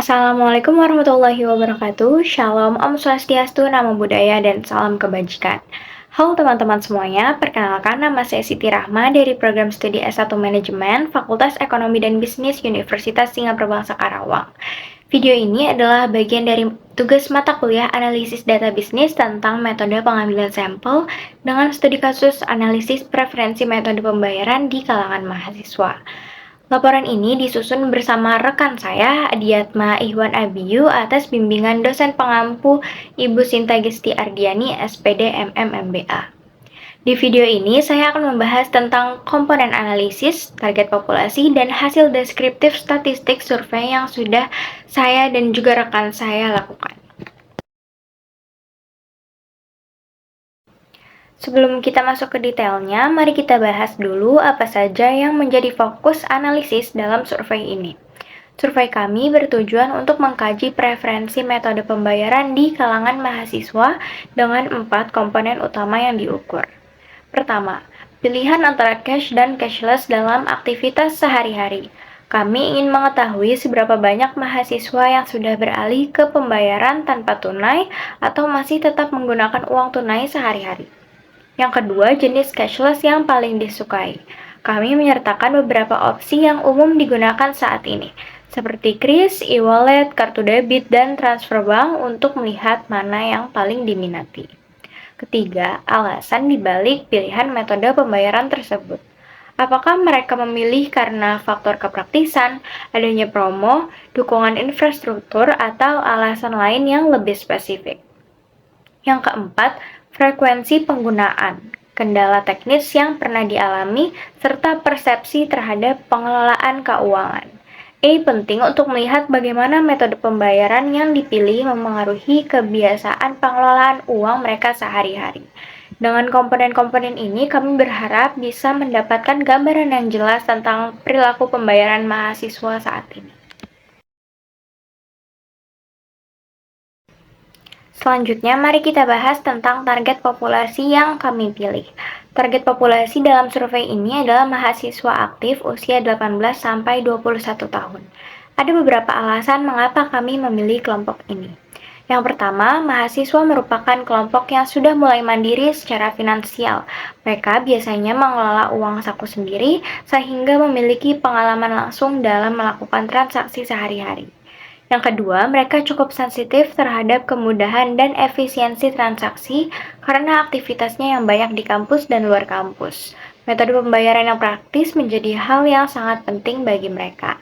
Assalamualaikum warahmatullahi wabarakatuh. Shalom, Om Swastiastu, Namo Buddhaya, dan salam kebajikan. Halo teman-teman semuanya, perkenalkan nama saya Siti Rahma dari program studi S1 Manajemen Fakultas Ekonomi dan Bisnis Universitas Singapura Bangsa Karawang. Video ini adalah bagian dari tugas mata kuliah analisis data bisnis tentang metode pengambilan sampel dengan studi kasus analisis preferensi metode pembayaran di kalangan mahasiswa. Laporan ini disusun bersama rekan saya, Adiatma Ihwan Abiyu, atas bimbingan dosen pengampu Ibu Sinta Gesti Ardiani, SPD MM MBA. Di video ini, saya akan membahas tentang komponen analisis, target populasi, dan hasil deskriptif statistik survei yang sudah saya dan juga rekan saya lakukan. Sebelum kita masuk ke detailnya, mari kita bahas dulu apa saja yang menjadi fokus analisis dalam survei ini. Survei kami bertujuan untuk mengkaji preferensi metode pembayaran di kalangan mahasiswa dengan 4 komponen utama yang diukur. Pertama, pilihan antara cash dan cashless dalam aktivitas sehari-hari. Kami ingin mengetahui seberapa banyak mahasiswa yang sudah beralih ke pembayaran tanpa tunai atau masih tetap menggunakan uang tunai sehari-hari. Yang kedua, jenis cashless yang paling disukai. Kami menyertakan beberapa opsi yang umum digunakan saat ini, seperti kris, e-wallet, kartu debit, dan transfer bank untuk melihat mana yang paling diminati. Ketiga, alasan dibalik pilihan metode pembayaran tersebut. Apakah mereka memilih karena faktor kepraktisan, adanya promo, dukungan infrastruktur, atau alasan lain yang lebih spesifik? Yang keempat, frekuensi penggunaan, kendala teknis yang pernah dialami, serta persepsi terhadap pengelolaan keuangan. Penting untuk melihat bagaimana metode pembayaran yang dipilih memengaruhi kebiasaan pengelolaan uang mereka sehari-hari. Dengan komponen-komponen ini, kami berharap bisa mendapatkan gambaran yang jelas tentang perilaku pembayaran mahasiswa saat ini. Selanjutnya, mari kita bahas tentang target populasi yang kami pilih. Target populasi dalam survei ini adalah mahasiswa aktif usia 18-21 tahun. Ada beberapa alasan mengapa kami memilih kelompok ini. Yang pertama, mahasiswa merupakan kelompok yang sudah mulai mandiri secara finansial. Mereka biasanya mengelola uang saku sendiri, sehingga memiliki pengalaman langsung dalam melakukan transaksi sehari-hari. Yang kedua, mereka cukup sensitif terhadap kemudahan dan efisiensi transaksi karena aktivitasnya yang banyak di kampus dan luar kampus. Metode pembayaran yang praktis menjadi hal yang sangat penting bagi mereka.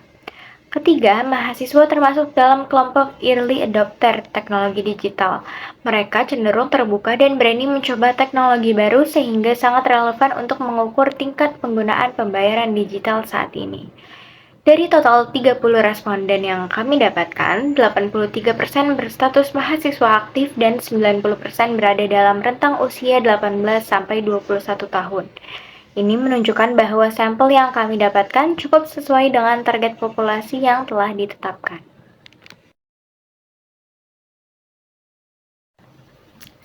Ketiga, mahasiswa termasuk dalam kelompok early adopter teknologi digital. Mereka cenderung terbuka dan berani mencoba teknologi baru sehingga sangat relevan untuk mengukur tingkat penggunaan pembayaran digital saat ini. Dari total 30 responden yang kami dapatkan, 83% berstatus mahasiswa aktif dan 90% berada dalam rentang usia 18-21 tahun. Ini menunjukkan bahwa sampel yang kami dapatkan cukup sesuai dengan target populasi yang telah ditetapkan.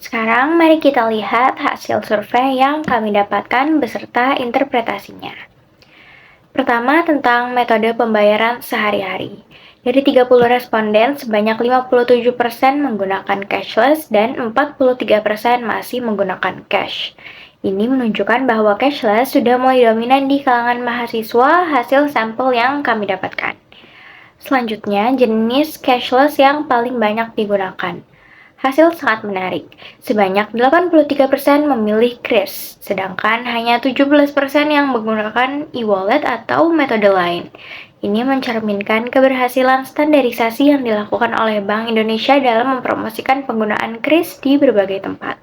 Sekarang mari kita lihat hasil survei yang kami dapatkan beserta interpretasinya. Pertama, tentang metode pembayaran sehari-hari. Dari 30 responden, sebanyak 57% menggunakan cashless dan 43% masih menggunakan cash. Ini menunjukkan bahwa cashless sudah mulai dominan di kalangan mahasiswa hasil sampel yang kami dapatkan. Selanjutnya, jenis cashless yang paling banyak digunakan. Hasil sangat menarik. Sebanyak 83% memilih kris, sedangkan hanya 17% yang menggunakan e-wallet atau metode lain. Ini mencerminkan keberhasilan standarisasi yang dilakukan oleh Bank Indonesia dalam mempromosikan penggunaan kris di berbagai tempat.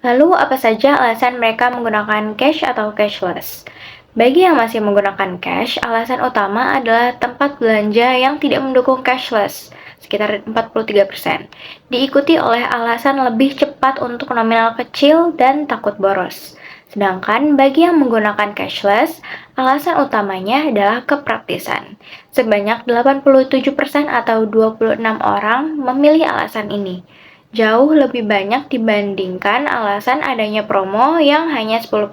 Lalu, apa saja alasan mereka menggunakan cash atau cashless? Bagi yang masih menggunakan cash, alasan utama adalah tempat belanja yang tidak mendukung cashless, sekitar 43%, diikuti oleh alasan lebih cepat untuk nominal kecil dan takut boros. Sedangkan bagi yang menggunakan cashless, alasan utamanya adalah kepraktisan. Sebanyak 87% atau 26 orang memilih alasan ini. Jauh lebih banyak dibandingkan alasan adanya promo yang hanya 10%.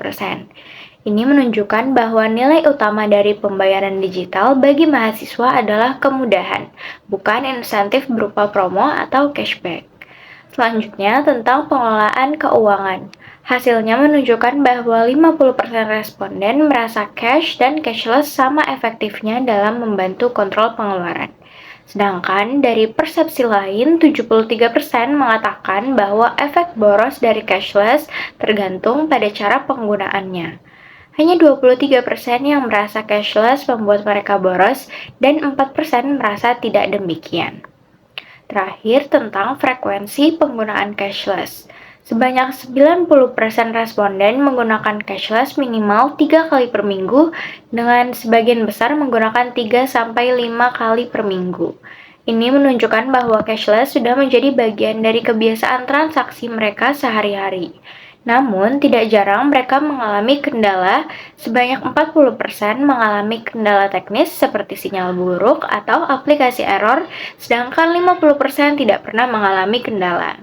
Ini menunjukkan bahwa nilai utama dari pembayaran digital bagi mahasiswa adalah kemudahan, bukan insentif berupa promo atau cashback. Selanjutnya, tentang pengelolaan keuangan. Hasilnya menunjukkan bahwa 50% responden merasa cash dan cashless sama efektifnya dalam membantu kontrol pengeluaran. Sedangkan dari persepsi lain, 73% mengatakan bahwa efek boros dari cashless tergantung pada cara penggunaannya. Hanya 23% yang merasa cashless membuat mereka boros dan 4% merasa tidak demikian. Terakhir, tentang frekuensi penggunaan cashless. Sebanyak 90% responden menggunakan cashless minimal 3 kali per minggu, dengan sebagian besar menggunakan 3-5 kali per minggu. Ini menunjukkan bahwa cashless sudah menjadi bagian dari kebiasaan transaksi mereka sehari-hari. Namun, tidak jarang mereka mengalami kendala, sebanyak 40% mengalami kendala teknis seperti sinyal buruk atau aplikasi error, sedangkan 50% tidak pernah mengalami kendala,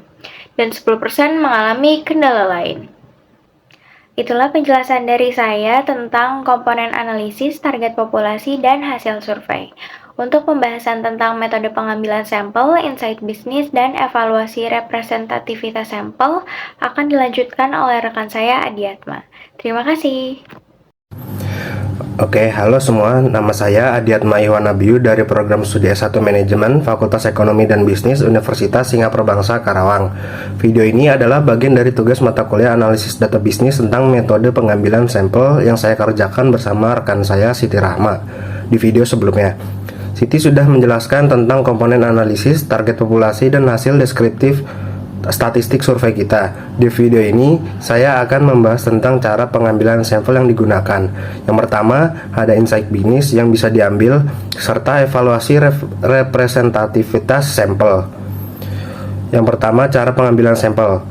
dan 10% mengalami kendala lain. Itulah penjelasan dari saya tentang komponen analisis, target populasi, dan hasil survei. Untuk pembahasan tentang metode pengambilan sampel, insight bisnis, dan evaluasi representativitas sampel akan dilanjutkan oleh rekan saya Adiatma. Terima kasih. Oke, halo semua. Nama saya Adiatma Iwanabiu dari Program Studi S1 Manajemen Fakultas Ekonomi dan Bisnis Universitas Singapura Bangsa Karawang. Video ini adalah bagian dari tugas mata kuliah analisis data bisnis tentang metode pengambilan sampel yang saya kerjakan bersama rekan saya Siti Rahma. Di video sebelumnya, Siti sudah menjelaskan tentang komponen analisis, target populasi, dan hasil deskriptif statistik survei kita. Di video ini, saya akan membahas tentang cara pengambilan sampel yang digunakan. Yang pertama, ada insight bisnis yang bisa diambil, serta evaluasi representativitas sampel. Yang pertama, cara pengambilan sampel.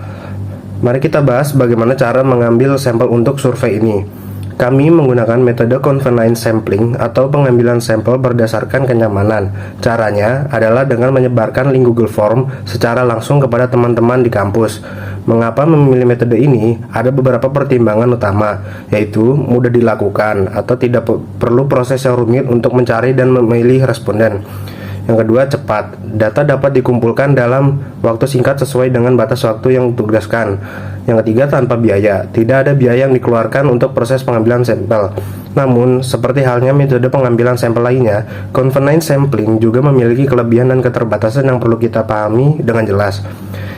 Mari kita bahas bagaimana cara mengambil sampel untuk survei ini. Kami menggunakan metode convenient sampling atau pengambilan sampel berdasarkan kenyamanan. Caranya adalah dengan menyebarkan link Google Form secara langsung kepada teman-teman di kampus. Mengapa memilih metode ini? Ada beberapa pertimbangan utama, yaitu mudah dilakukan atau tidak perlu proses yang rumit untuk mencari dan memilih responden. Yang kedua, cepat. Data dapat dikumpulkan dalam waktu singkat sesuai dengan batas waktu yang ditugaskan. Yang ketiga, tanpa biaya. Tidak ada biaya yang dikeluarkan untuk proses pengambilan sampel. Namun, seperti halnya metode pengambilan sampel lainnya, convenient sampling juga memiliki kelebihan dan keterbatasan yang perlu kita pahami dengan jelas.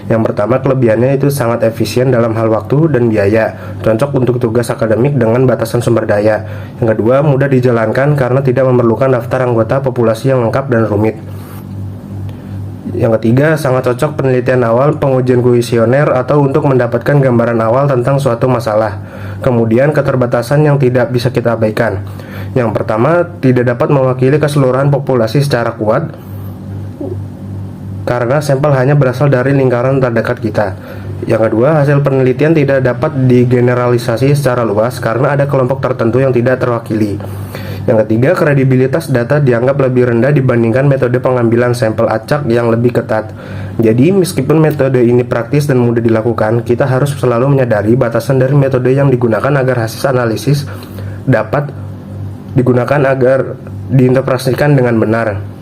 Yang pertama, kelebihannya itu sangat efisien dalam hal waktu dan biaya, cocok untuk tugas akademik dengan batasan sumber daya. Yang kedua, mudah dijalankan karena tidak memerlukan daftar anggota populasi yang lengkap dan rumit. Yang ketiga, sangat cocok penelitian awal, pengujian kuesioner, atau untuk mendapatkan gambaran awal tentang suatu masalah. Kemudian, keterbatasan yang tidak bisa kita abaikan. Yang pertama, tidak dapat mewakili keseluruhan populasi secara kuat, karena sampel hanya berasal dari lingkaran terdekat kita. Yang kedua, hasil penelitian tidak dapat digeneralisasi secara luas karena ada kelompok tertentu yang tidak terwakili. Yang ketiga, kredibilitas data dianggap lebih rendah dibandingkan metode pengambilan sampel acak yang lebih ketat. Jadi, meskipun metode ini praktis dan mudah dilakukan, kita harus selalu menyadari batasan dari metode yang digunakan agar hasil analisis dapat digunakan agar diinterpretasikan dengan benar.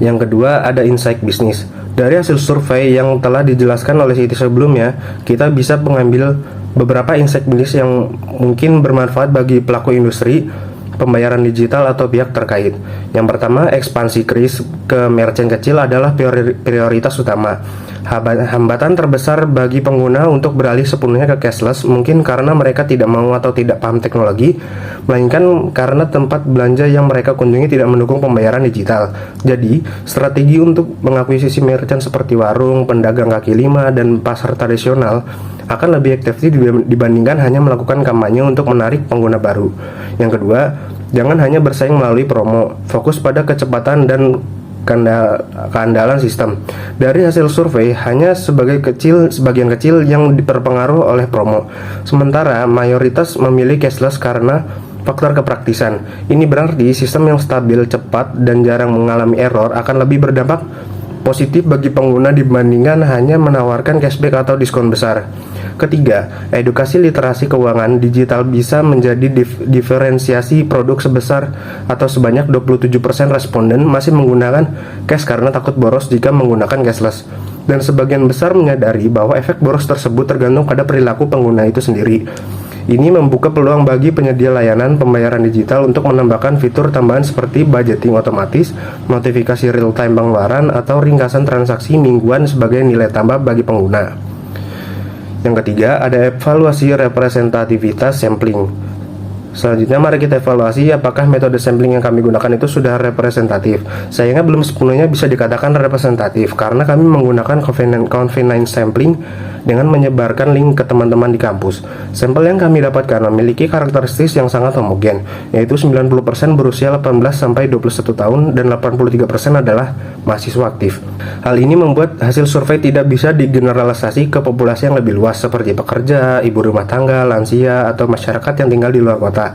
Yang kedua, ada insight bisnis. Dari hasil survei yang telah dijelaskan oleh Siti sebelumnya, kita bisa mengambil beberapa insight bisnis yang mungkin bermanfaat bagi pelaku industri, pembayaran digital, atau pihak terkait. Yang pertama, ekspansi kris ke merchant kecil adalah prioritas utama. Hambatan terbesar bagi pengguna untuk beralih sepenuhnya ke cashless mungkin karena mereka tidak mau atau tidak paham teknologi, melainkan karena tempat belanja yang mereka kunjungi tidak mendukung pembayaran digital. Jadi, strategi untuk mengakuisisi merchant seperti warung, pedagang kaki lima, dan pasar tradisional akan lebih efektif dibandingkan hanya melakukan kampanye untuk menarik pengguna baru. Yang kedua, jangan hanya bersaing melalui promo, fokus pada kecepatan dan keandalan sistem. Dari hasil survei, hanya sebagian kecil yang terpengaruh oleh promo, sementara mayoritas memilih cashless karena faktor kepraktisan. Ini berarti sistem yang stabil, cepat, dan jarang mengalami error akan lebih berdampak positif bagi pengguna dibandingkan hanya menawarkan cashback atau diskon besar. Ketiga, edukasi literasi keuangan digital bisa menjadi diferensiasi produk sebesar atau sebanyak 27% responden masih menggunakan cash karena takut boros jika menggunakan cashless. Dan sebagian besar menyadari bahwa efek boros tersebut tergantung pada perilaku pengguna itu sendiri. Ini membuka peluang bagi penyedia layanan pembayaran digital untuk menambahkan fitur tambahan seperti budgeting otomatis, notifikasi real-time pengeluaran, atau ringkasan transaksi mingguan sebagai nilai tambah bagi pengguna. Yang ketiga, ada evaluasi representativitas sampling. Selanjutnya mari kita evaluasi apakah metode sampling yang kami gunakan itu sudah representatif. Sayangnya belum sepenuhnya bisa dikatakan representatif karena kami menggunakan convenient sampling dengan menyebarkan link ke teman-teman di kampus. Sampel yang kami dapatkan memiliki karakteristik yang sangat homogen, yaitu 90% berusia 18-21 tahun dan 83% adalah mahasiswa aktif. Hal ini membuat hasil survei tidak bisa digeneralisasi ke populasi yang lebih luas seperti pekerja, ibu rumah tangga, lansia, atau masyarakat yang tinggal di luar kota.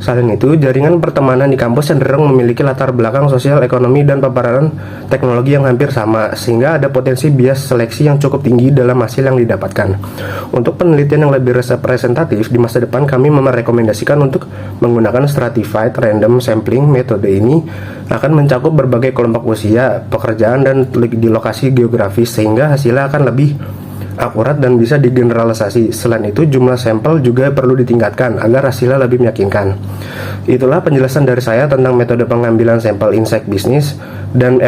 Selain itu, jaringan pertemanan di kampus cenderung memiliki latar belakang sosial, ekonomi, dan paparan teknologi yang hampir sama, sehingga ada potensi bias seleksi yang cukup tinggi dalam hasil yang didapatkan. Untuk penelitian yang lebih representatif, di masa depan kami merekomendasikan untuk menggunakan stratified random sampling. Metode ini akan mencakup berbagai kelompok usia, pekerjaan, dan di lokasi geografis, sehingga hasilnya akan lebih akurat dan bisa digeneralisasi. Selain itu, jumlah sampel juga perlu ditingkatkan agar hasilnya lebih meyakinkan. Itulah penjelasan dari saya tentang metode pengambilan sampel Insight Business dan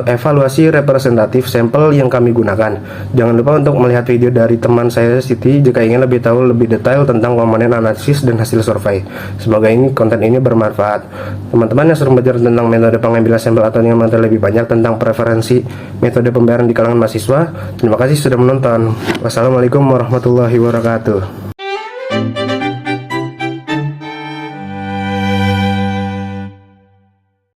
evaluasi representatif sampel yang kami gunakan. Jangan lupa untuk melihat video dari teman saya Siti jika ingin lebih tahu lebih detail tentang komponen analisis dan hasil survei. Semoga konten ini bermanfaat. Teman-teman yang sering belajar tentang metode pengambilan sampel atau yang mengetahui lebih banyak tentang preferensi metode pembayaran di kalangan mahasiswa, terima kasih sudah menonton. Wassalamualaikum warahmatullahi wabarakatuh.